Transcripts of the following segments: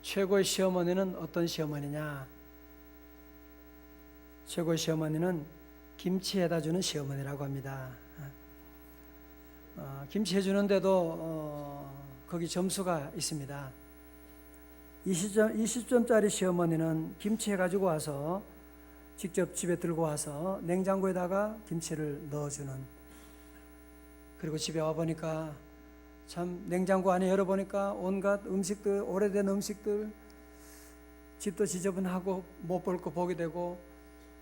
최고의 시어머니는 어떤 시어머니냐? 최고의 시어머니는 김치 해다 주는 시어머니라고 합니다. 김치 해주는데도 거기 점수가 있습니다. 20점짜리 시어머니는 김치 해가지고 와서 직접 집에 들고 와서 냉장고에다가 김치를 넣어주는, 그리고 집에 와보니까 참 냉장고 안에 열어보니까 온갖 음식들, 오래된 음식들, 집도 지저분하고 못 볼 거 보게 되고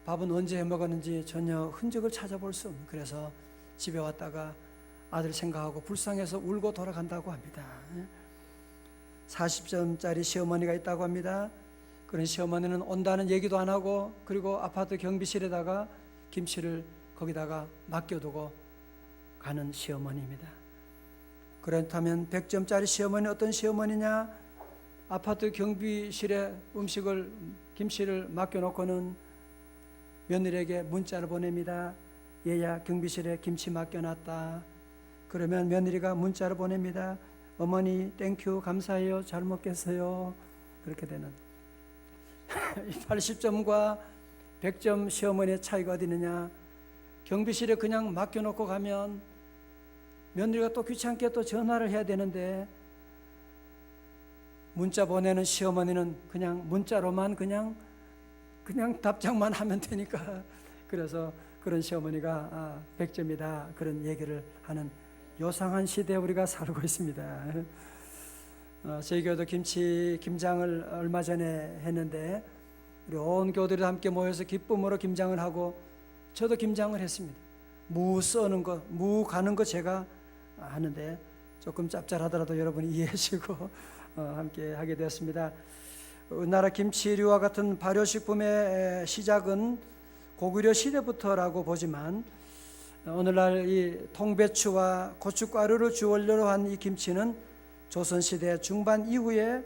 밥은 언제 해 먹었는지 전혀 흔적을 찾아볼 수 없는, 그래서 집에 왔다가 아들 생각하고 불쌍해서 울고 돌아간다고 합니다. 40점짜리 시어머니가 있다고 합니다. 그런 시어머니는 온다는 얘기도 안 하고, 그리고 아파트 경비실에다가 김치를 거기다가 맡겨두고 가는 시어머니입니다. 그렇다면 100점짜리 시어머니 어떤 시어머니냐? 아파트 경비실에 김치를 맡겨놓고는 며느리에게 문자를 보냅니다. 얘야, 경비실에 김치 맡겨놨다. 그러면 며느리가 문자를 보냅니다. 어머니 땡큐, 감사해요, 잘 먹겠어요. 그렇게 되는 80점과 100점 시어머니의 차이가 어디 있느냐? 경비실에 그냥 맡겨놓고 가면 며느리가 또 귀찮게 또 전화를 해야 되는데, 문자 보내는 시어머니는 그냥 문자로만 그냥 답장만 하면 되니까, 그래서 그런 시어머니가 100점이다, 그런 얘기를 하는 요상한 시대에 우리가 살고 있습니다. 저희 교회도 김장을 얼마 전에 했는데, 우리 온 교우들이 함께 모여서 기쁨으로 김장을 하고, 저도 김장을 했습니다. 무 써는 거, 무 가는 거 제가 하는데 조금 짭짤하더라도 여러분이 이해해 주시고 함께 하게 되었습니다. 우리나라 김치류와 같은 발효식품의 시작은 고구려 시대부터라고 보지만, 오늘날 이 통배추와 고춧가루를 주원료로 한 이 김치는 조선시대 중반 이후에,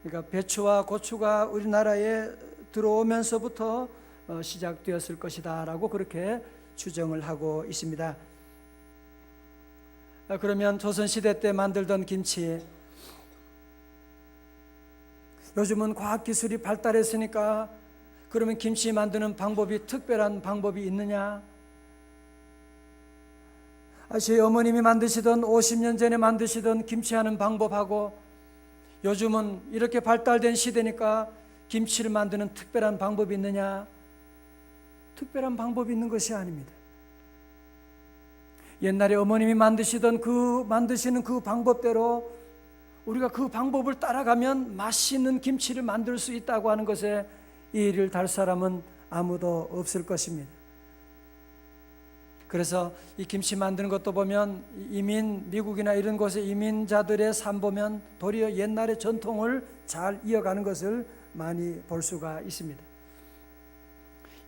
그러니까 배추와 고추가 우리나라에 들어오면서부터 시작되었을 것이다 라고 그렇게 추정을 하고 있습니다. 그러면 조선시대 때 만들던 김치, 요즘은 과학기술이 발달했으니까 그러면 김치 만드는 방법이 특별한 방법이 있느냐? 저희 어머님이 만드시던 50년 전에 만드시던 김치하는 방법하고 요즘은 이렇게 발달된 시대니까 김치를 만드는 특별한 방법이 있느냐? 특별한 방법이 있는 것이 아닙니다. 옛날에 어머님이 만드시는 그 방법대로 우리가 그 방법을 따라가면 맛있는 김치를 만들 수 있다고 하는 것에 이의를 달 사람은 아무도 없을 것입니다. 그래서 이 김치 만드는 것도 보면 미국이나 이런 곳의 이민자들의 삶 보면 도리어 옛날의 전통을 잘 이어가는 것을 많이 볼 수가 있습니다.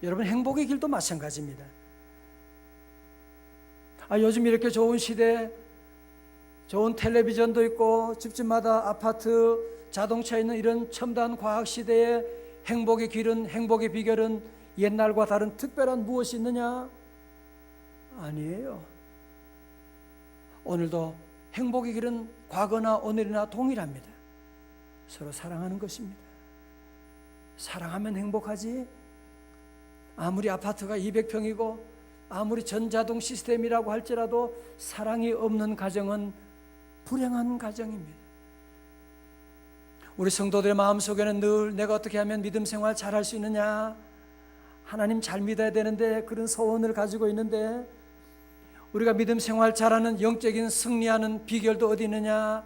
여러분, 행복의 길도 마찬가지입니다. 요즘 이렇게 좋은 시대, 좋은 텔레비전도 있고 집집마다 아파트, 자동차 있는 이런 첨단 과학 시대에 행복의 길은, 행복의 비결은 옛날과 다른 특별한 무엇이 있느냐? 아니에요. 오늘도 행복의 길은 과거나 오늘이나 동일합니다. 서로 사랑하는 것입니다. 사랑하면 행복하지. 아무리 아파트가 200평이고 아무리 전자동 시스템이라고 할지라도 사랑이 없는 가정은 불행한 가정입니다. 우리 성도들의 마음속에는 늘 내가 어떻게 하면 믿음 생활 잘할 수 있느냐, 하나님 잘 믿어야 되는데 그런 소원을 가지고 있는데, 우리가 믿음 생활 잘하는 영적인 승리하는 비결도 어디 있느냐?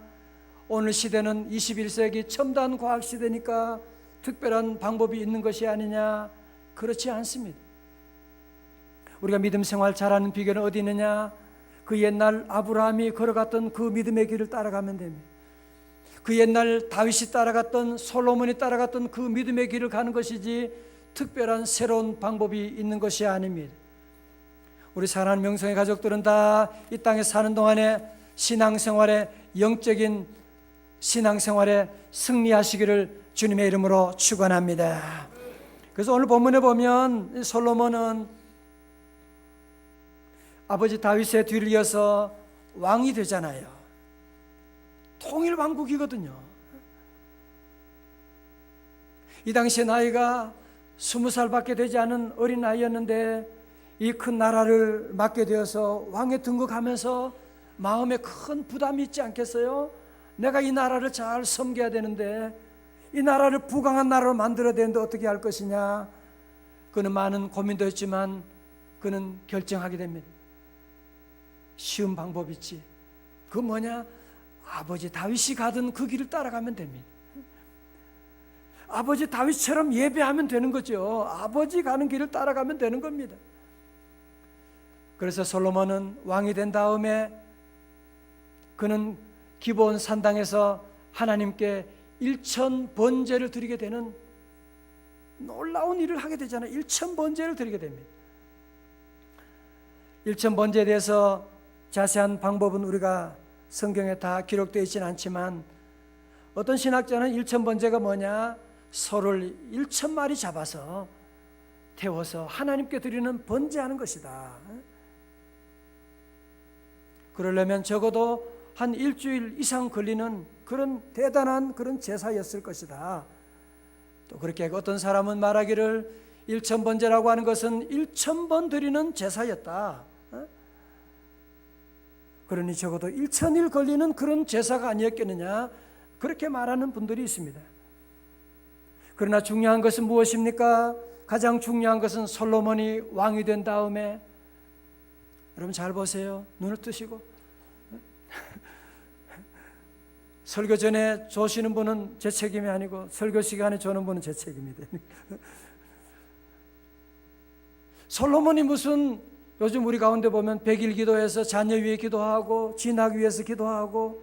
오늘 시대는 21세기 첨단 과학 시대니까 특별한 방법이 있는 것이 아니냐? 그렇지 않습니다. 우리가 믿음 생활 잘하는 비결은 어디 있느냐? 그 옛날 아브라함이 걸어갔던 그 믿음의 길을 따라가면 됩니다. 그 옛날 다윗이 따라갔던, 솔로몬이 따라갔던 그 믿음의 길을 가는 것이지 특별한 새로운 방법이 있는 것이 아닙니다. 우리 사랑하는 명성의 가족들은 다 이 땅에 사는 동안에 신앙생활에, 영적인 신앙생활에 승리하시기를 주님의 이름으로 축원합니다. 그래서 오늘 본문에 보면 솔로몬은 아버지 다윗의 뒤를 이어서 왕이 되잖아요. 통일 왕국이거든요. 이 당시에 나이가 20살밖에 되지 않은 어린 나이였는데 이 큰 나라를 맡게 되어서 왕에 등극하면서 마음에 큰 부담이 있지 않겠어요? 내가 이 나라를 잘 섬겨야 되는데, 이 나라를 부강한 나라로 만들어야 되는데 어떻게 할 것이냐. 그는 많은 고민도 했지만 그는 결정하게 됩니다. 쉬운 방법이 있지. 그 뭐냐? 아버지 다윗이 가던 그 길을 따라가면 됩니다. 아버지 다윗처럼 예배하면 되는 거죠. 아버지 가는 길을 따라가면 되는 겁니다. 그래서 솔로몬은 왕이 된 다음에 그는 기브온 산당에서 하나님께 1000번제를 드리게 되는 놀라운 일을 하게 되잖아요. 1000번제를 드리게 됩니다. 1000번제에 대해서 자세한 방법은 우리가 성경에 다 기록되어 있지는 않지만, 어떤 신학자는 1000번제가 뭐냐, 소를 1000마리 잡아서 태워서 하나님께 드리는 번제하는 것이다. 그러려면 적어도 한 일주일 이상 걸리는 그런 대단한 그런 제사였을 것이다. 또 그렇게 어떤 사람은 말하기를 1000번제라고 하는 것은 1000번 드리는 제사였다. 그러니 적어도 1000일 걸리는 그런 제사가 아니었겠느냐, 그렇게 말하는 분들이 있습니다. 그러나 중요한 것은 무엇입니까? 가장 중요한 것은 솔로몬이 왕이 된 다음에, 여러분 잘 보세요. 눈을 뜨시고 설교 전에 조시는 분은 제 책임이 아니고 설교 시간에 조는 분은 제 책임이다. 솔로몬이 무슨, 요즘 우리 가운데 보면 100일 기도해서 자녀 위해 기도하고 진학 위해서 기도하고,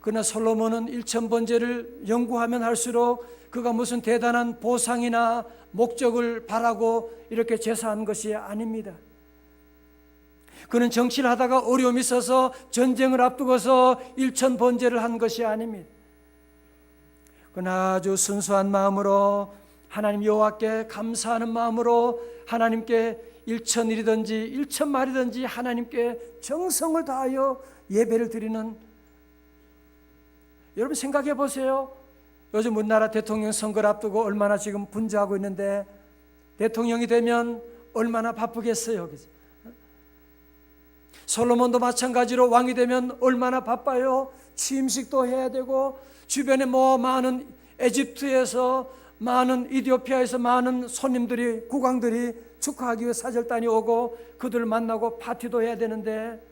그러나 솔로몬은 1000번제를 연구하면 할수록 그가 무슨 대단한 보상이나 목적을 바라고 이렇게 제사한 것이 아닙니다. 그는 정치를 하다가 어려움이 있어서 전쟁을 앞두고서 1000번제를 한 것이 아닙니다. 그는 아주 순수한 마음으로 하나님 여호와께 감사하는 마음으로 하나님께 1000일이든지 1000마리든지 하나님께 정성을 다하여 예배를 드리는, 여러분 생각해 보세요. 요즘 우리나라 대통령 선거를 앞두고 얼마나 지금 분주하고 있는데, 대통령이 되면 얼마나 바쁘겠어요. 그죠? 솔로몬도 마찬가지로 왕이 되면 얼마나 바빠요. 취임식도 해야 되고, 주변에 많은 에집트에서, 많은 이디오피아에서 많은 손님들이, 국왕들이 축하하기 위해 사절단이 오고 그들을 만나고 파티도 해야 되는데,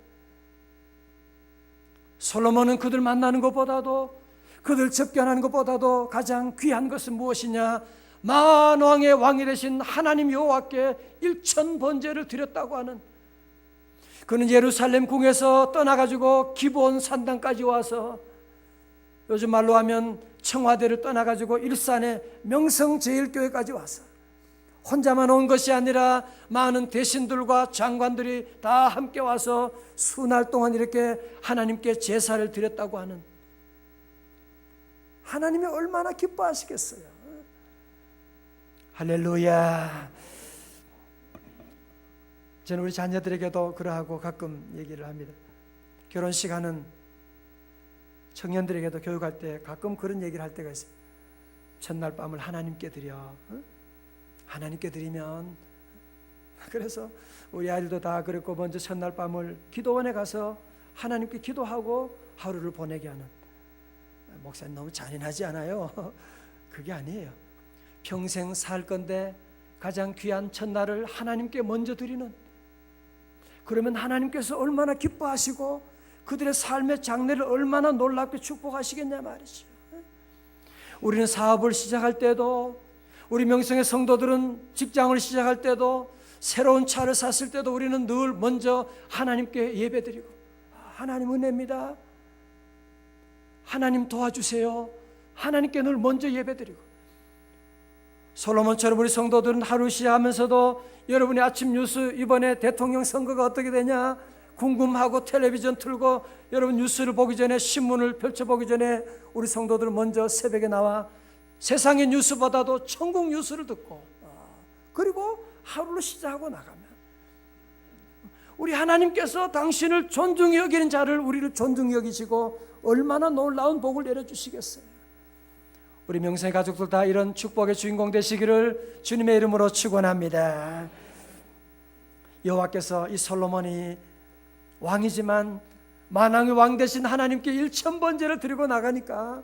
솔로몬은 그들 만나는 것보다도, 그들 접견하는 것보다도 가장 귀한 것은 무엇이냐? 만왕의 왕이 되신 하나님 여호와께 1000번제를 드렸다고 하는, 그는 예루살렘 궁에서 떠나가지고 기브온 산당까지 와서, 요즘 말로 하면 청와대를 떠나가지고 일산의 명성제일교회까지 와서 혼자만 온 것이 아니라 많은 대신들과 장관들이 다 함께 와서 수날 동안 이렇게 하나님께 제사를 드렸다고 하는, 하나님이 얼마나 기뻐하시겠어요. 할렐루야. 저는 우리 자녀들에게도 그러하고 가끔 얘기를 합니다. 결혼식 하는 청년들에게도 교육할 때 가끔 그런 얘기를 할 때가 있어요. 첫날 밤을 하나님께 드려. 하나님께 드리면, 그래서 우리 아이들도 다 그랬고, 먼저 첫날 밤을 기도원에 가서 하나님께 기도하고 하루를 보내게 하는. 목사님 너무 잔인하지 않아요? 그게 아니에요. 평생 살 건데 가장 귀한 첫날을 하나님께 먼저 드리는, 그러면 하나님께서 얼마나 기뻐하시고 그들의 삶의 장래를 얼마나 놀랍게 축복하시겠냐 말이죠. 우리는 사업을 시작할 때도, 우리 명성의 성도들은 직장을 시작할 때도, 새로운 차를 샀을 때도 우리는 늘 먼저 하나님께 예배드리고, 하나님 은혜입니다, 하나님 도와주세요, 하나님께 늘 먼저 예배드리고, 솔로몬처럼 우리 성도들은 하루 시작하면서도 여러분이 아침 뉴스, 이번에 대통령 선거가 어떻게 되냐 궁금하고 텔레비전 틀고 여러분 뉴스를 보기 전에, 신문을 펼쳐보기 전에 우리 성도들은 먼저 새벽에 나와 세상의 뉴스보다도 천국 뉴스를 듣고, 그리고 하루를 시작하고 나가면, 우리 하나님께서 당신을 존중히 여기는 자를 우리를 존중히 여기시고 얼마나 놀라운 복을 내려주시겠어요. 우리 명성의 가족들 다 이런 축복의 주인공 되시기를 주님의 이름으로 축원합니다. 여호와께서 이 솔로몬이 왕이지만 만왕의 왕 되신 하나님께 1000번제를 드리고 나가니까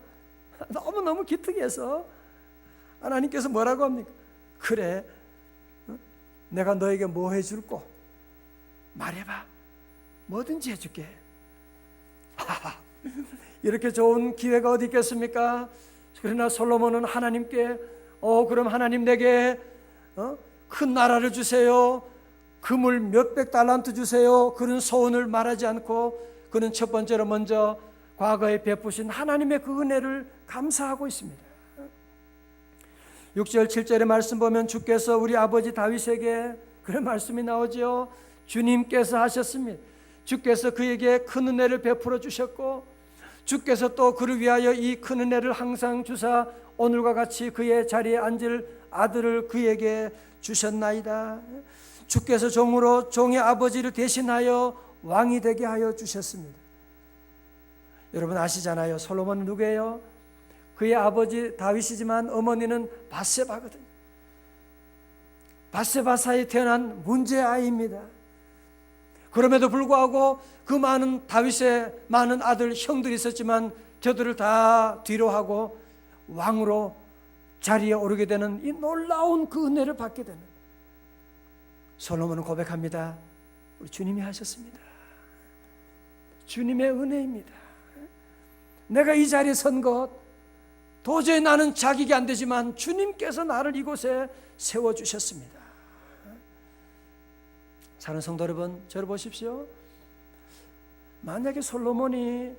너무너무 기특해서 하나님께서 뭐라고 합니까? 그래, 내가 너에게 뭐 해줄꼬? 말해봐. 뭐든지 해줄게. 이렇게 좋은 기회가 어디 있겠습니까? 그러나 솔로몬은 하나님께 그럼 하나님 내게 큰 나라를 주세요, 금을 몇백 달란트 주세요, 그런 소원을 말하지 않고 그는 첫 번째로 먼저 과거에 베푸신 하나님의 그 은혜를 감사하고 있습니다. 6절 7절의 말씀 보면 주께서 우리 아버지 다윗에게 그런 말씀이 나오죠. 주님께서 하셨습니다. 주께서 그에게 큰 은혜를 베풀어 주셨고 주께서 또 그를 위하여 이 큰 은혜를 항상 주사 오늘과 같이 그의 자리에 앉을 아들을 그에게 주셨나이다. 주께서 종으로 종의 아버지를 대신하여 왕이 되게 하여 주셨습니다. 여러분 아시잖아요. 솔로몬은 누구예요? 그의 아버지 다윗이지만 어머니는 밧세바거든요. 밧세바 사이에 태어난 문제의 아이입니다. 그럼에도 불구하고 그 많은 다윗의 많은 아들 형들이 있었지만 저들을 다 뒤로하고 왕으로 자리에 오르게 되는 이 놀라운 그 은혜를 받게 되는 솔로몬은 고백합니다. 우리 주님이 하셨습니다. 주님의 은혜입니다. 내가 이 자리에 선 것 도저히 나는 자격이 안 되지만 주님께서 나를 이곳에 세워주셨습니다. 사랑하는 성도 여러분, 저를 보십시오. 만약에 솔로몬이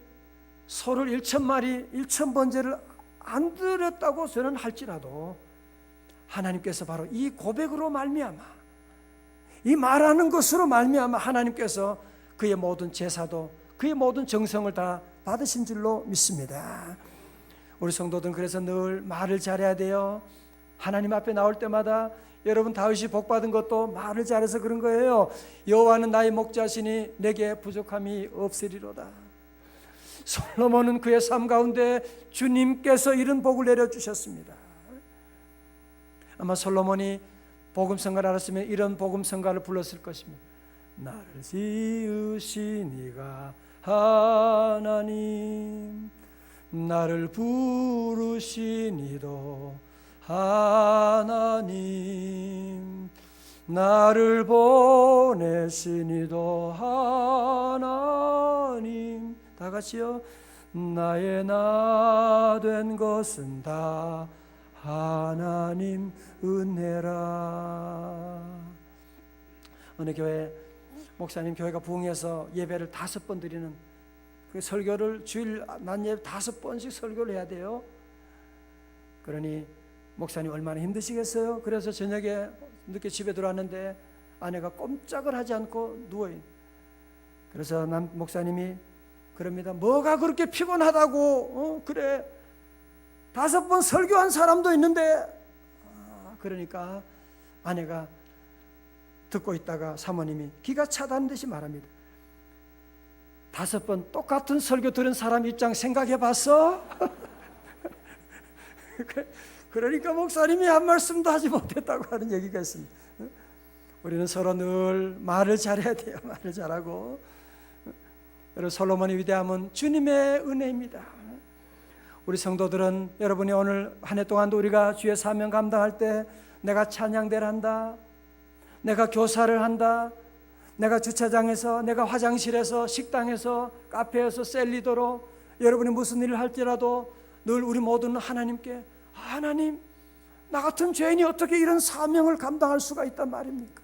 소를 1000마리 1000번제를 안 드렸다고 저는 할지라도 하나님께서 바로 이 고백으로 말미암아 이 말하는 것으로 말미암아 하나님께서 그의 모든 제사도 그의 모든 정성을 다 받으신 줄로 믿습니다. 우리 성도들은 그래서 늘 말을 잘해야 돼요. 하나님 앞에 나올 때마다 여러분 다윗이 복받은 것도 말을 잘해서 그런 거예요. 여호와는 나의 목자시니 내게 부족함이 없으리로다. 솔로몬은 그의 삶 가운데 주님께서 이런 복을 내려주셨습니다. 아마 솔로몬이 복음성가를 알았으면 이런 복음성가를 불렀을 것입니다. 나를 지으신 이가 하나님, 나를 부르신 이도 하나님, 나를 보내신 이도 하나님. 다 같이요. 나의 나 된 것은 다 하나님 은혜라. 어느 교회 목사님 교회가 부흥해서 예배를 5번 드리는 그 설교를 주일 낮 예배 5번씩 설교를 해야 돼요. 그러니 목사님 얼마나 힘드시겠어요? 그래서 저녁에 늦게 집에 들어왔는데 아내가 꼼짝을 하지 않고 누워있는. 그래서 목사님이 그럽니다. 뭐가 그렇게 피곤하다고? 그래 5번 설교한 사람도 있는데. 그러니까 아내가 듣고 있다가 사모님이 기가 차다는 듯이 말합니다. 5번 똑같은 설교 들은 사람 입장 생각해 봤어? 그러니까 목사님이 한 말씀도 하지 못했다고 하는 얘기가 있습니다. 우리는 서로 늘 말을 잘해야 돼요. 말을 잘하고. 여러분 솔로몬의 위대함은 주님의 은혜입니다. 우리 성도들은 여러분이 오늘 한 해 동안도 우리가 주의 사명 감당할 때 내가 찬양대를 한다, 내가 교사를 한다, 내가 주차장에서, 내가 화장실에서, 식당에서, 카페에서, 셀리더로 여러분이 무슨 일을 할지라도 늘 우리 모두는 하나님께 하나님, 나 같은 죄인이 어떻게 이런 사명을 감당할 수가 있단 말입니까?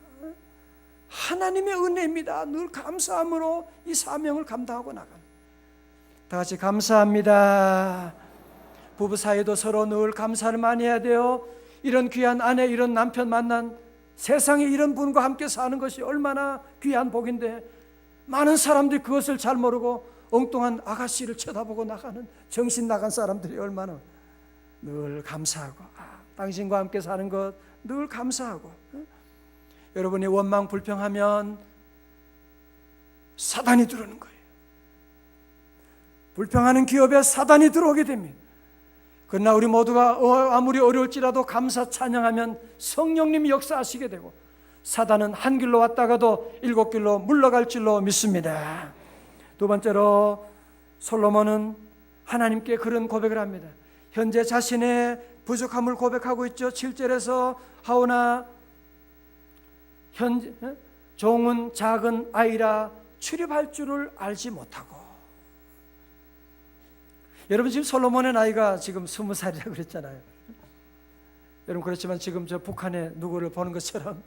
하나님의 은혜입니다. 늘 감사함으로 이 사명을 감당하고 나가는. 다 같이 감사합니다. 부부 사이도 서로 늘 감사를 많이 해야 돼요. 이런 귀한 아내, 이런 남편 만난 세상에 이런 분과 함께 사는 것이 얼마나 귀한 복인데 많은 사람들이 그것을 잘 모르고 엉뚱한 아가씨를 쳐다보고 나가는 정신 나간 사람들이 얼마나. 늘 감사하고 당신과 함께 사는 것 늘 감사하고. 여러분이 원망 불평하면 사단이 들어오는 거예요. 불평하는 기업에 사단이 들어오게 됩니다. 그러나 우리 모두가 아무리 어려울지라도 감사 찬양하면 성령님이 역사하시게 되고 사단은 한 길로 왔다가도 7길로 물러갈 줄로 믿습니다. 두 번째로 솔로몬은 하나님께 그런 고백을 합니다. 현재 자신의 부족함을 고백하고 있죠. 7절에서 하오나 현재 종은 작은 아이라 출입할 줄을 알지 못하고. 여러분 지금 솔로몬의 나이가 지금 20살이라고 그랬잖아요. 여러분 그렇지만 지금 저 북한의 누구를 보는 것처럼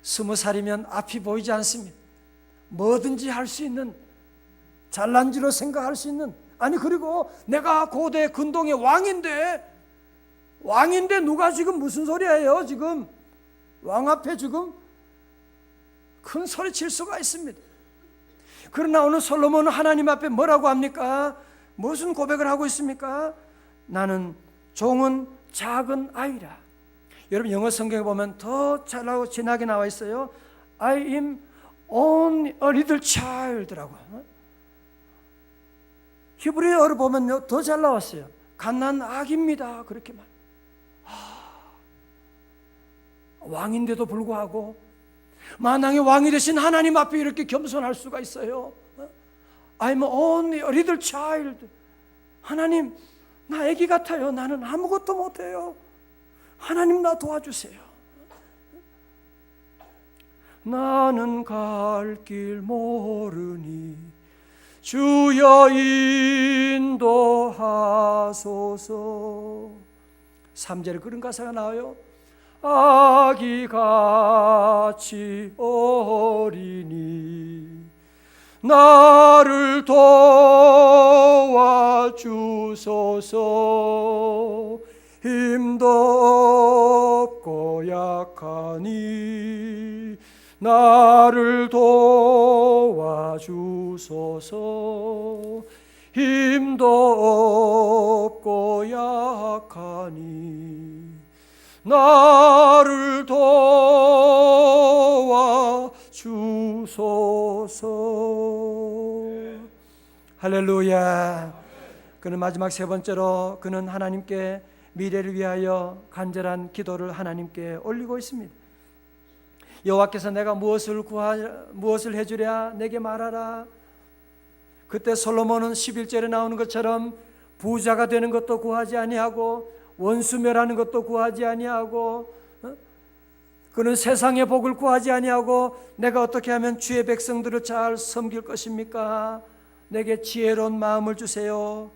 20살이면 앞이 보이지 않습니다. 뭐든지 할 수 있는, 잘난 지로 생각할 수 있는, 아니 그리고 내가 고대 근동의 왕인데 누가 지금 무슨 소리예요? 지금 왕 앞에 지금 큰 소리 칠 수가 있습니다. 그러나 오늘 솔로몬은 하나님 앞에 뭐라고 합니까? 무슨 고백을 하고 있습니까? 나는 종은 작은 아이라. 여러분 영어 성경에 보면 더 잘나고 진하게 나와 있어요. I am only a little child라고. 히브리어를 보면요 더 잘 나왔어요. 갓난 아기입니다. 그렇게 말. 왕인데도 불구하고 만왕의 왕이 되신 하나님 앞에 이렇게 겸손할 수가 있어요. I'm only a little child. 하나님, 나 아기 같아요. 나는 아무것도 못해요. 하나님 나 도와주세요. 나는 갈 길 모르니 주여 인도하소서. 3절에 그런 가사가 나와요. 아기같이 어리니 나를 도와주소서. 힘도 없고 약하니 나를 도와주소서. 힘도 없고 약하니 나를 도와주소서. 할렐루야. 그는 마지막 세 번째로 그는 하나님께 미래를 위하여 간절한 기도를 하나님께 올리고 있습니다. 여호와께서 내가 무엇을 해주랴 내게 말하라. 그때 솔로몬은 11절에 나오는 것처럼 부자가 되는 것도 구하지 아니하고 원수 멸하는 것도 구하지 아니하고 그는 세상의 복을 구하지 아니하고 내가 어떻게 하면 주의 백성들을 잘 섬길 것입니까? 내게 지혜로운 마음을 주세요.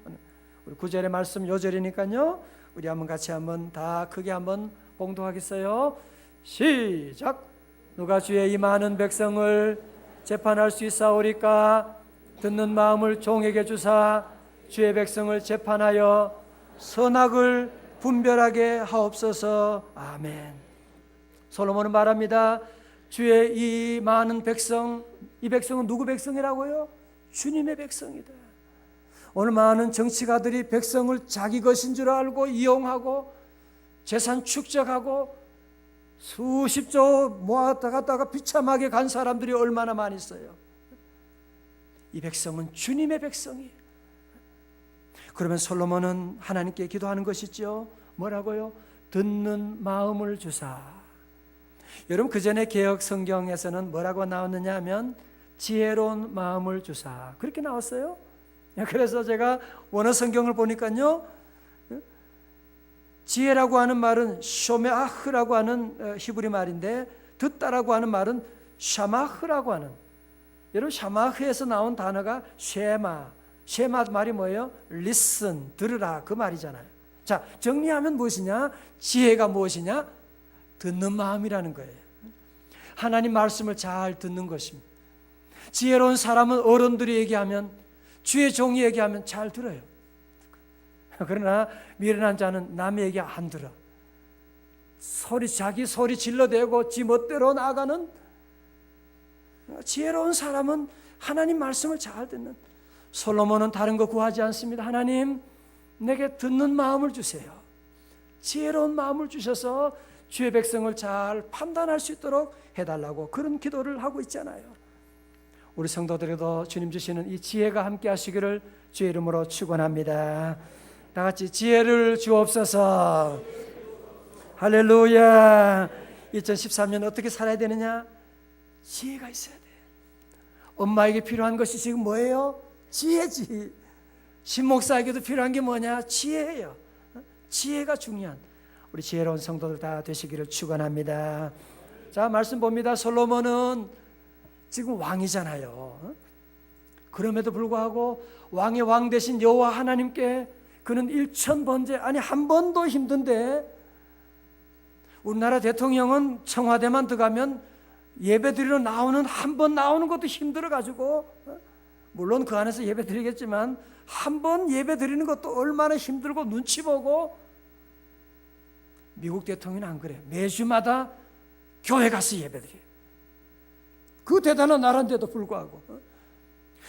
우리 9절의 말씀 요절이니까요. 우리 한번 같이 한번 다 크게 한번 봉독하겠어요. 시작. 누가 주의 이 많은 백성을 재판할 수 있사오리까? 듣는 마음을 종에게 주사 주의 백성을 재판하여 선악을 분별하게 하옵소서. 아멘. 솔로몬은 말합니다. 주의 이 많은 백성, 이 백성은 누구 백성이라고요? 주님의 백성이다. 오늘 많은 정치가들이 백성을 자기 것인 줄 알고 이용하고 재산 축적하고 수십조 모았다가 비참하게 간 사람들이 얼마나 많이 있어요. 이 백성은 주님의 백성이에요. 그러면 솔로몬은 하나님께 기도하는 것이죠. 뭐라고요? 듣는 마음을 주사. 여러분 그 전에 개역 성경에서는 뭐라고 나왔느냐 하면 지혜로운 마음을 주사 그렇게 나왔어요. 그래서 제가 원어 성경을 보니까요 지혜라고 하는 말은 쇼메아흐라고 하는 히브리 말인데 듣다라고 하는 말은 샤마흐라고 하는, 여러분 샤마흐에서 나온 단어가 쉐마 말이 뭐예요? listen, 들으라 그 말이잖아요. 자, 정리하면 무엇이냐? 지혜가 무엇이냐? 듣는 마음이라는 거예요. 하나님 말씀을 잘 듣는 것입니다. 지혜로운 사람은 어른들이 얘기하면, 주의 종이 얘기하면 잘 들어요. 그러나 미련한 자는 남의 얘기 안 들어. 자기 소리 질러대고 지 멋대로 나가는. 지혜로운 사람은 하나님 말씀을 잘 듣는. 솔로몬은 다른 거 구하지 않습니다. 하나님, 내게 듣는 마음을 주세요. 지혜로운 마음을 주셔서 주의 백성을 잘 판단할 수 있도록 해달라고 그런 기도를 하고 있잖아요. 우리 성도들에도 주님 주시는 이 지혜가 함께 하시기를 주의 이름으로 축원합니다. 다 같이 지혜를 주옵소서. 할렐루야. 2013년 어떻게 살아야 되느냐? 지혜가 있어야 돼. 엄마에게 필요한 것이 지금 뭐예요? 지혜지. 신목사에게도 필요한 게 뭐냐? 지혜예요. 지혜가 중요한 우리 지혜로운 성도들 다 되시기를 축원합니다. 자, 말씀 봅니다. 솔로몬은 지금 왕이잖아요. 그럼에도 불구하고 왕의 왕 되신 여호와 하나님께 그는 1000번째, 아니 한 번도 힘든데, 우리나라 대통령은 청와대만 들어가면 예배드리러 나오는, 한 번 나오는 것도 힘들어가지고, 물론 그 안에서 예배 드리겠지만 한 번 예배 드리는 것도 얼마나 힘들고 눈치 보고. 미국 대통령은 안 그래. 매주마다 교회 가서 예배 드려요. 그 대단한 나라인데도 불구하고.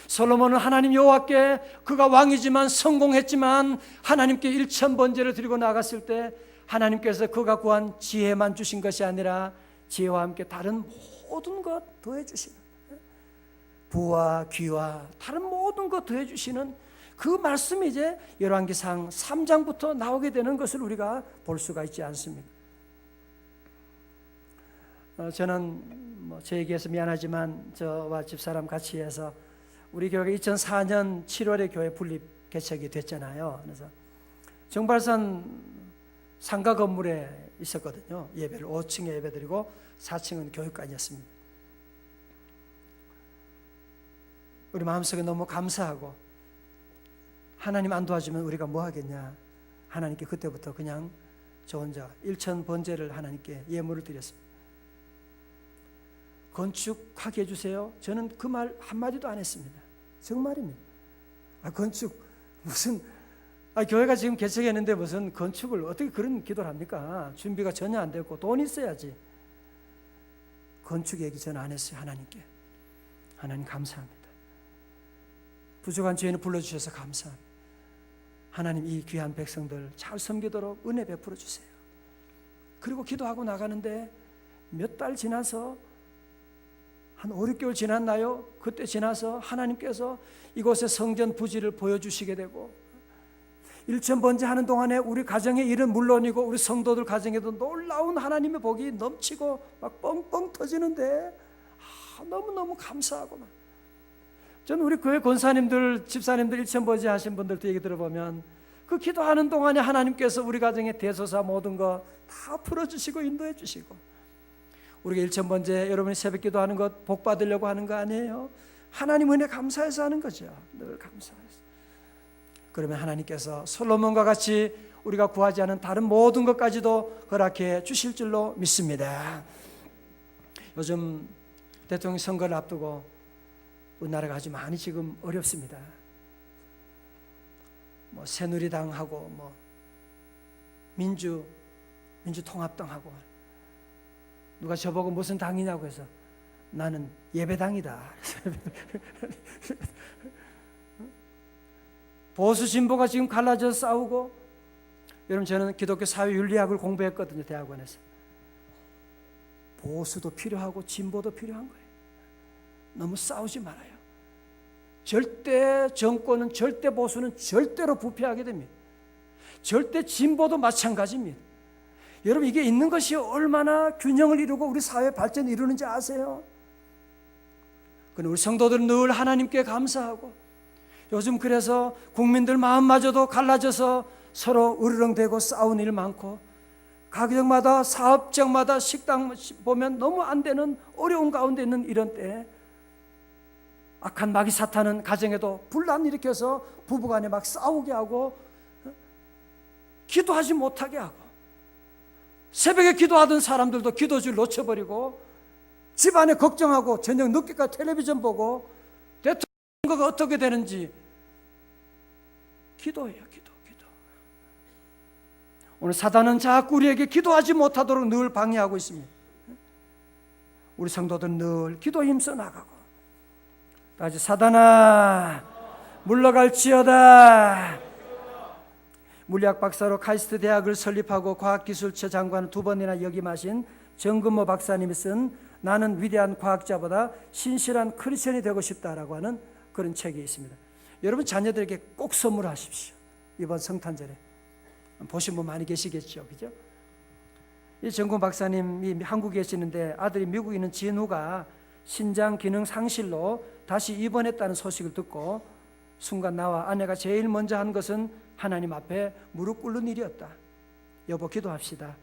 솔로몬은 하나님 여호와께, 그가 왕이지만 성공했지만 하나님께 1000번제를 드리고 나갔을 때 하나님께서 그가 구한 지혜만 주신 것이 아니라 지혜와 함께 다른 모든 것 더해 주시는, 부와 귀와 다른 모든 것 더해 주시는 그 말씀이 이제 열왕기상 3장부터 나오게 되는 것을 우리가 볼 수가 있지 않습니까? 저는 제 얘기해서 미안하지만 저와 집사람 같이 해서 우리 교회가 2004년 7월에 교회 분립 개척이 됐잖아요. 그래서 정발산 상가 건물에 있었거든요. 예배를 5층에 예배드리고 4층은 교육관이었습니다. 우리 마음속에 너무 감사하고, 하나님 안 도와주면 우리가 뭐 하겠냐. 하나님께 그때부터 그냥 저 혼자 1000번제를 하나님께 예물을 드렸습니다. 건축하게 해주세요. 저는 그 말 한마디도 안 했습니다. 정말입니다. 건축 무슨, 교회가 지금 개척했는데 무슨 건축을 어떻게 그런 기도를 합니까? 준비가 전혀 안 됐고 돈 있어야지. 건축 얘기 저는 안 했어요. 하나님께. 하나님 감사합니다. 부족한 죄인을 불러주셔서 감사합니다. 하나님 이 귀한 백성들 잘 섬기도록 은혜 베풀어 주세요. 그리고 기도하고 나가는데 몇 달 지나서, 한 5, 6개월 지났나요? 그때 지나서 하나님께서 이곳의 성전 부지를 보여주시게 되고, 1000번째 하는 동안에 우리 가정의 일은 물론이고 우리 성도들 가정에도 놀라운 하나님의 복이 넘치고 막 뻥뻥 터지는데 너무너무 감사하고. 저는 우리 교회 권사님들, 집사님들 1000번째 하신 분들도 얘기 들어보면 그 기도하는 동안에 하나님께서 우리 가정의 대소사 모든 거 다 풀어주시고 인도해 주시고, 우리가 1000번째 여러분이 새벽 기도하는 것 복 받으려고 하는 거 아니에요. 하나님 은혜 감사해서 하는 거죠. 늘 감사해서. 그러면 하나님께서 솔로몬과 같이 우리가 구하지 않은 다른 모든 것까지도 허락해 주실 줄로 믿습니다. 요즘 대통령 선거를 앞두고 우리나라가 아주 많이 지금 어렵습니다. 새누리당하고 민주통합당하고, 누가 저보고 무슨 당이냐고 해서 나는 예배당이다. 보수 진보가 지금 갈라져 싸우고. 여러분, 저는 기독교 사회윤리학을 공부했거든요, 대학원에서. 보수도 필요하고 진보도 필요한 거예요. 너무 싸우지 말아요. 절대 정권은, 절대 보수는 절대로 부패하게 됩니다. 절대 진보도 마찬가지입니다. 여러분, 이게 있는 것이 얼마나 균형을 이루고 우리 사회 발전을 이루는지 아세요? 그럼 우리 성도들은 늘 하나님께 감사하고, 요즘 그래서 국민들 마음마저도 갈라져서 서로 으르렁대고 싸우는 일 많고, 가정마다 사업장마다 식당 보면 너무 안 되는 어려운 가운데 있는 이런 때에 악한 마귀 사탄은 가정에도 분란 일으켜서 부부간에 막 싸우게 하고, 기도하지 못하게 하고, 새벽에 기도하던 사람들도 기도줄 놓쳐버리고, 집안에 걱정하고 저녁 늦게까지 텔레비전 보고, 대통령이 어떻게 되는지. 기도해요. 기도. 오늘 사단은 자꾸 우리에게 기도하지 못하도록 늘 방해하고 있습니다. 우리 성도들은 늘 기도 힘써 나가고, 다시 사단아 물러갈지어다. 물리학 박사로 카이스트 대학을 설립하고 과학기술처 장관을 2번이나 역임하신 정근모 박사님이 쓴 나는 위대한 과학자보다 신실한 크리스천이 되고 싶다라고 하는 그런 책이 있습니다. 여러분, 자녀들에게 꼭 선물하십시오. 이번 성탄절에. 보신 분 많이 계시겠죠, 그죠? 이 정군 박사님이 한국에 계시는데 아들이 미국에 있는 진우가 신장 기능 상실로 다시 입원했다는 소식을 듣고 순간 나와 아내가 제일 먼저 한 것은 하나님 앞에 무릎 꿇는 일이었다. 여보, 기도합시다.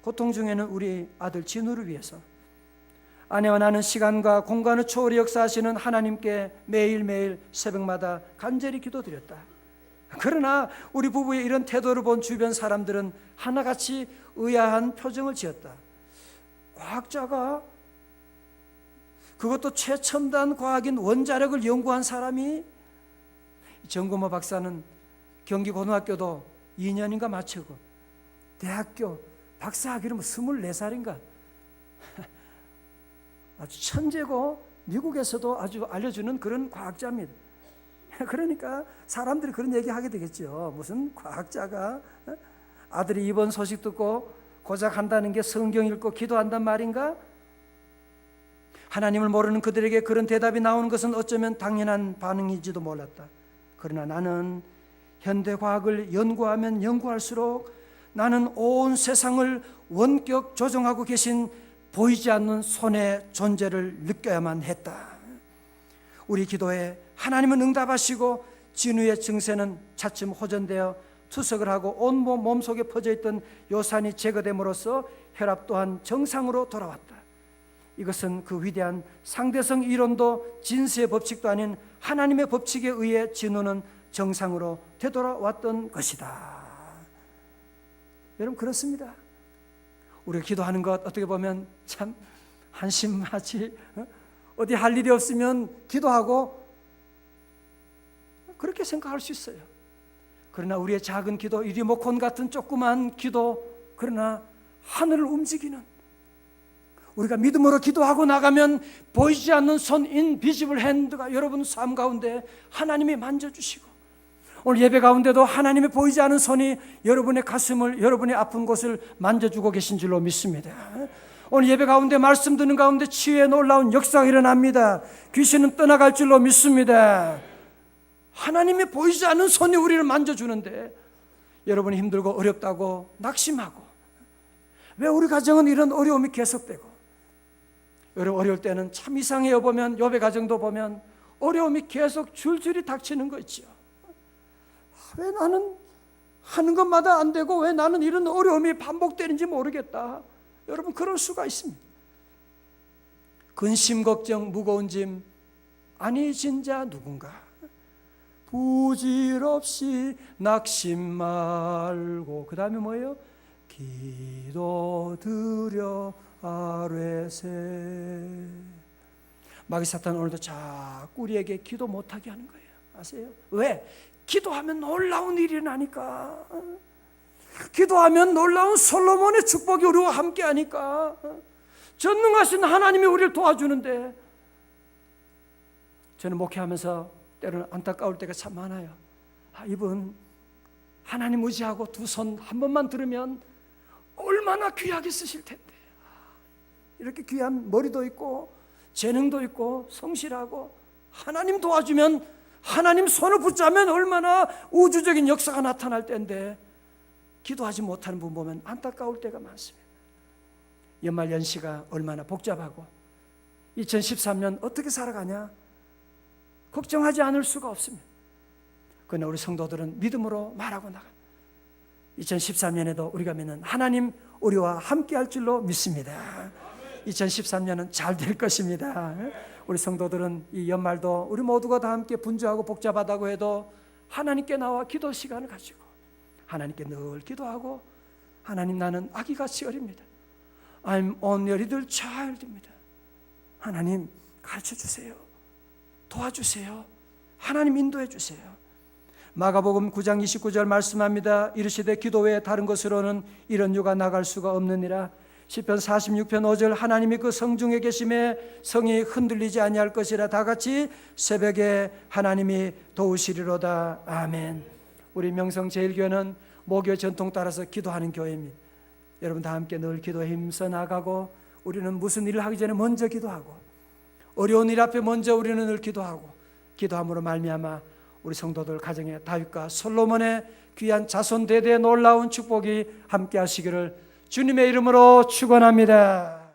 고통 중에는 우리 아들 진우를 위해서. 아내와 나는 시간과 공간을 초월해 역사하시는 하나님께 매일매일 새벽마다 간절히 기도드렸다. 그러나 우리 부부의 이런 태도를 본 주변 사람들은 하나같이 의아한 표정을 지었다. 과학자가, 그것도 최첨단 과학인 원자력을 연구한 사람이, 정금호 박사는 경기고등학교도 2년인가 마치고 대학교 박사학위로 24살인가 아주 천재고 미국에서도 아주 알려주는 그런 과학자입니다. 그러니까 사람들이 그런 얘기하게 되겠죠. 무슨 과학자가 아들이 입원 소식 듣고 고작 한다는 게 성경 읽고 기도한단 말인가? 하나님을 모르는 그들에게 그런 대답이 나오는 것은 어쩌면 당연한 반응인지도 몰랐다. 그러나 나는 현대과학을 연구하면 연구할수록 나는 온 세상을 원격 조종하고 계신 보이지 않는 손의 존재를 느껴야만 했다. 우리 기도에 하나님은 응답하시고 진우의 증세는 차츰 호전되어 투석을 하고 온몸 몸속에 퍼져있던 요산이 제거됨으로써 혈압 또한 정상으로 돌아왔다. 이것은 그 위대한 상대성 이론도 진수의 법칙도 아닌 하나님의 법칙에 의해 진우는 정상으로 되돌아왔던 것이다. 여러분, 그렇습니다. 우리가 기도하는 것 어떻게 보면 참 한심하지. 어디 할 일이 없으면 기도하고 그렇게 생각할 수 있어요. 그러나 우리의 작은 기도, 이 리모컨 같은 조그만 기도, 그러나 하늘을 움직이는, 우리가 믿음으로 기도하고 나가면 보이지 않는 손, 인비지블 핸드가 여러분 삶 가운데 하나님이 만져주시고, 오늘 예배 가운데도 하나님의 보이지 않은 손이 여러분의 가슴을, 여러분의 아픈 곳을 만져주고 계신 줄로 믿습니다. 오늘 예배 가운데 말씀 듣는 가운데 치유의 놀라운 역사가 일어납니다. 귀신은 떠나갈 줄로 믿습니다. 하나님이 보이지 않는 손이 우리를 만져주는데 여러분이 힘들고 어렵다고 낙심하고, 왜 우리 가정은 이런 어려움이 계속되고, 여러분 어려울 때는 참 이상해요. 보면 욥의 가정도 보면 어려움이 계속 줄줄이 닥치는 거 있죠. 왜 나는 하는 것마다 안 되고 왜 나는 이런 어려움이 반복되는지 모르겠다. 여러분, 그럴 수가 있습니다. 근심 걱정 무거운 짐 아니 진자 누군가, 부질없이 낙심 말고, 그 다음에 뭐예요? 기도 드려 아뢰세. 마귀 사탄 오늘도 자꾸 우리에게 기도 못하게 하는 거예요. 아세요? 왜? 기도하면 놀라운 일이 일어나니까. 기도하면 놀라운 솔로몬의 축복이 우리와 함께 하니까. 전능하신 하나님이 우리를 도와주는데, 저는 목회하면서 때로는 안타까울 때가 참 많아요. 이분 하나님 의지하고 두 손 한 번만 들으면 얼마나 귀하게 쓰실 텐데, 이렇게 귀한 머리도 있고 재능도 있고 성실하고 하나님 도와주면, 하나님 손을 붙잡으면 얼마나 우주적인 역사가 나타날 때인데 기도하지 못하는 분 보면 안타까울 때가 많습니다. 연말 연시가 얼마나 복잡하고 2013년 어떻게 살아가냐 걱정하지 않을 수가 없습니다. 그러나 우리 성도들은 믿음으로 말하고 나가. 2013년에도 우리가 믿는 하나님 우리와 함께 할 줄로 믿습니다. 2013년은 잘 될 것입니다. 우리 성도들은 이 연말도 우리 모두가 다 함께 분주하고 복잡하다고 해도 하나님께 나와 기도 시간을 가지고 하나님께 늘 기도하고, 하나님 나는 아기같이 어립니다. I'm only a little child입니다. 하나님 가르쳐 주세요. 도와주세요. 하나님 인도해 주세요. 마가복음 9장 29절 말씀합니다. 이르시되 기도 외에 다른 것으로는 이런 유가 나갈 수가 없느니라. 시편 46편 5절 하나님이 그 성중에 계심에 성이 흔들리지 아니할 것이라. 다같이 새벽에 하나님이 도우시리로다. 아멘. 우리 명성제일교회는 목요 전통 따라서 기도하는 교회입니다. 여러분 다 함께 늘 기도에 힘써 나가고, 우리는 무슨 일을 하기 전에 먼저 기도하고, 어려운 일 앞에 먼저 우리는 늘 기도하고, 기도함으로 말미암아 우리 성도들 가정에 다윗과 솔로몬의 귀한 자손 대대의 놀라운 축복이 함께 하시기를 주님의 이름으로 축원합니다.